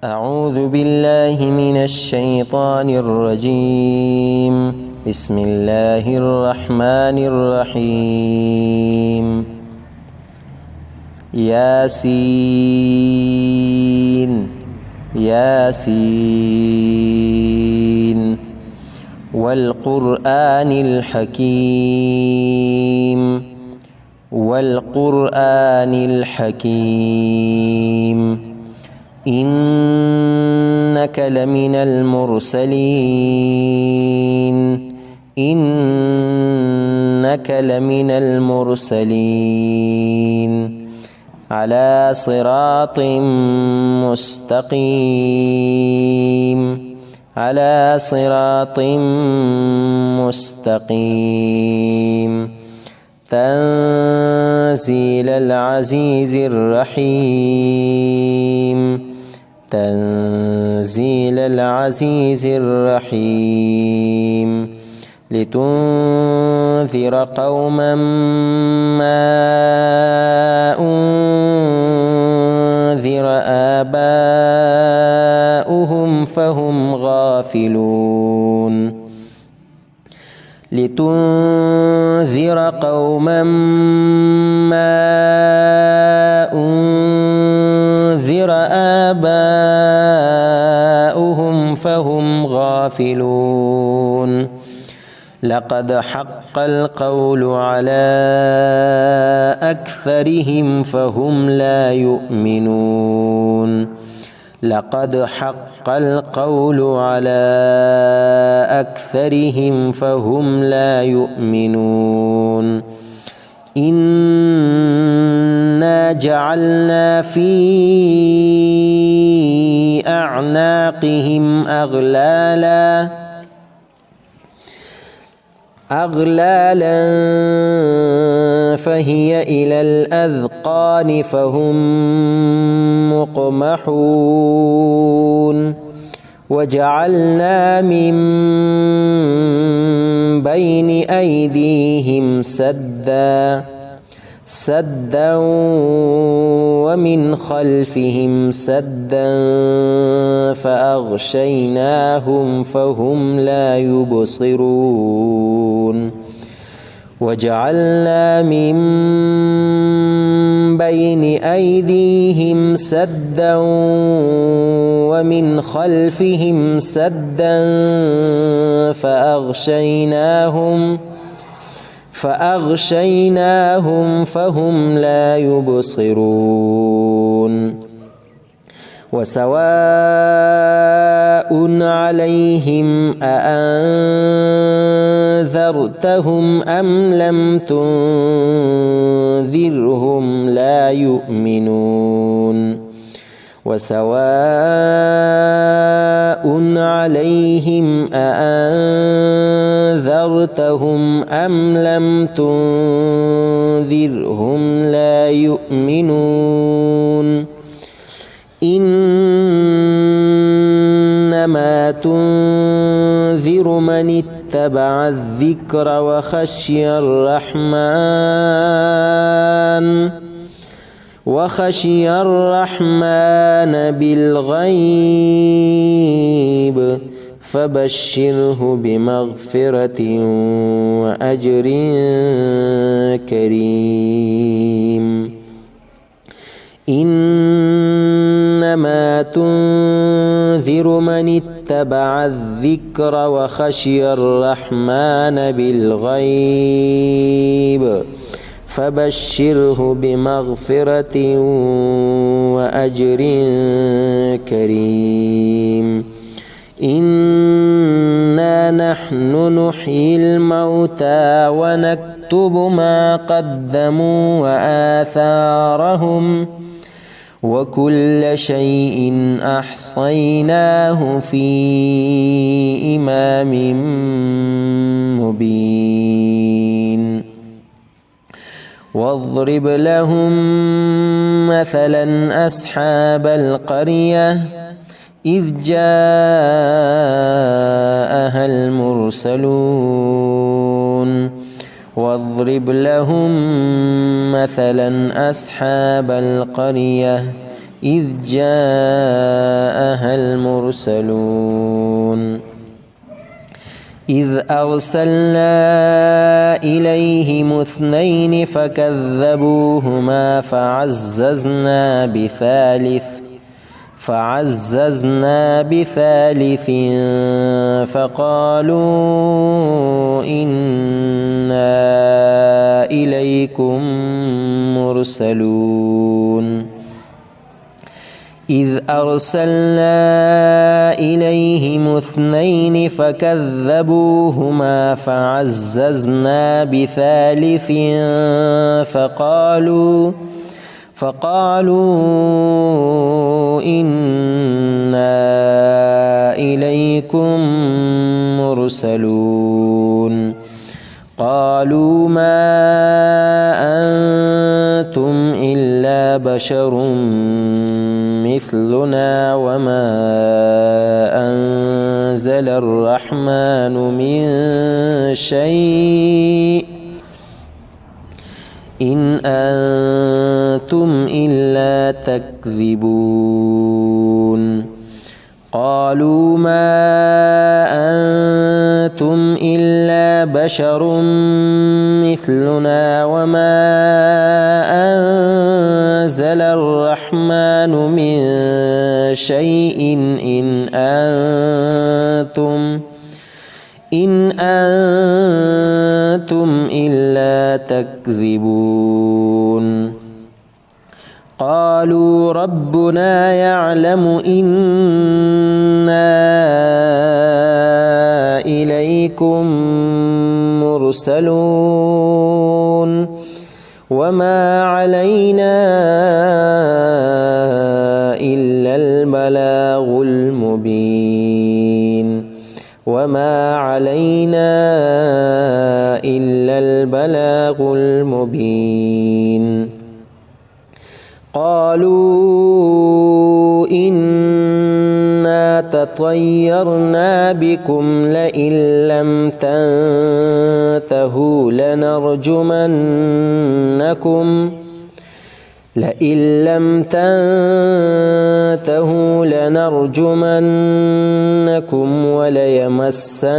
أعوذ بالله من الشيطان الرجيم. بسم الله الرحمن الرحيم. ياسين ياسين والقرآن الحكيم والقرآن الحكيم إنك لمن المرسلين إنك لمن المرسلين على صراط مستقيم على صراط مستقيم تنزيل العزيز الرحيم تنزيل العزيز الرحيم لتنذر قوما ما أنذر آباؤهم فهم غافلون لتنذر قوما ما أنذر آباؤهم فهم غافلون لقد حق القول على أكثرهم فهم لا يؤمنون لقد حق القول على أكثرهم فهم لا يؤمنون إنا جعلنا في أعناقهم أغلالا فهي إلى الأذقان فهم مقمحون وجعلنا من بين أيديهم سدا ومن خلفهم سدا فأغشيناهم فهم لا يبصرون وجعلنا من بين أيديهم سدا ومن خلفهم سدا فأغشيناهم فهم لا يبصرون وسواء عليهم أأنذرتهم أم لم تنذرهم لا يؤمنون وسواء عليهم أأنذرتهم أم لم تنذرهم لا يؤمنون إنما تنذر من اتبع الذكر وخشي الرحمن بالغيب فبشره بمغفرة وأجر كريم إنما تنذر من اتبع الذكر وخشي الرحمن بالغيب فبشره بمغفرة وأجر كريم إنا نحن نحيي الموتى ونكتب ما قدموا وآثارهم وكل شيء أحصيناه في إمام مبين واضرب لهم مثلا أصحاب القرية إذ جاءها المرسلون واضرب لهم مثلا أصحاب القرية إذ جاءها المرسلون إذ أرسلنا إليهم اثنين فكذبوهما فعززنا بثالث فقالوا إنا إليكم مرسلون إذ أرسلنا إليهم اثنين فكذبوهما فعززنا بثالث فقالوا إنا إليكم مرسلون قالوا ما أنتم إلا بشر مثلنا وما أنزل الرحمن من شيء إن أنتم إلا تكذبون قالوا ما أنتم إلا بشر مثلنا وما أنزل الرحمن من شيء إن أنتم إلا تكذبون قالوا ربنا يعلم إنا إليكم مرسلون وما علينا إلا البلاغ المبين قالوا إنا تطيرنا بكم لئن لم تنتهوا لنرجمنكم وليمسنكم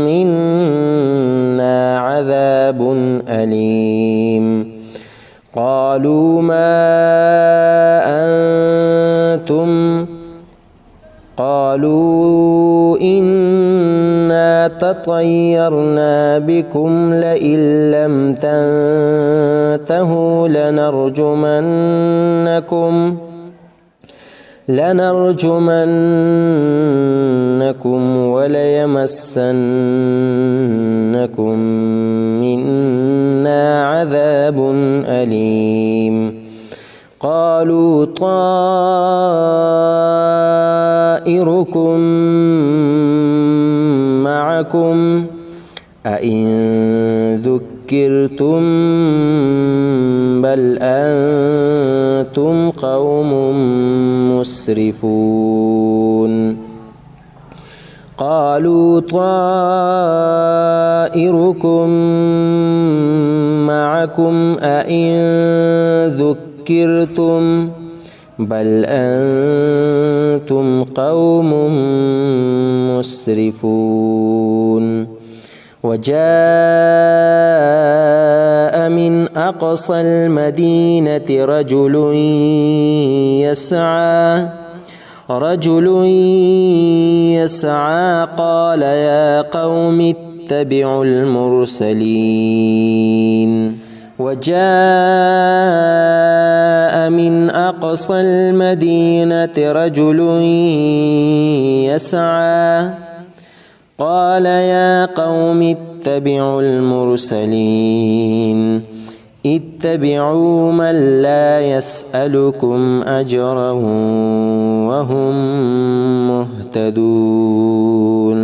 منا عذاب أليم قالوا إنا تطيرنا بكم لئن لم تنتهوا لنرجمنكم وليمسنكم منا عذاب أليم قالوا طائركم معكم أئن ذكرتم بل أنتم قوم مسرفون قالوا طائركم معكم أئن ذكرتم بل أنتم قوم مسرفون وجاء من أقصى المدينة رجل يسعى قال يا قوم اتبعوا المرسلين وجاء من أقصى المدينة رجل يسعى قال يا قوم اتبعوا المرسلين اتبعوا من لا يسألكم أجرا وهم مهتدون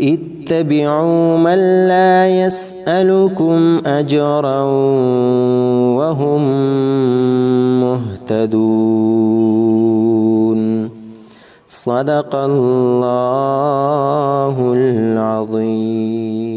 اتبعوا من لا يسألكم أجرا وهم مهتدون صدق الله العظيم.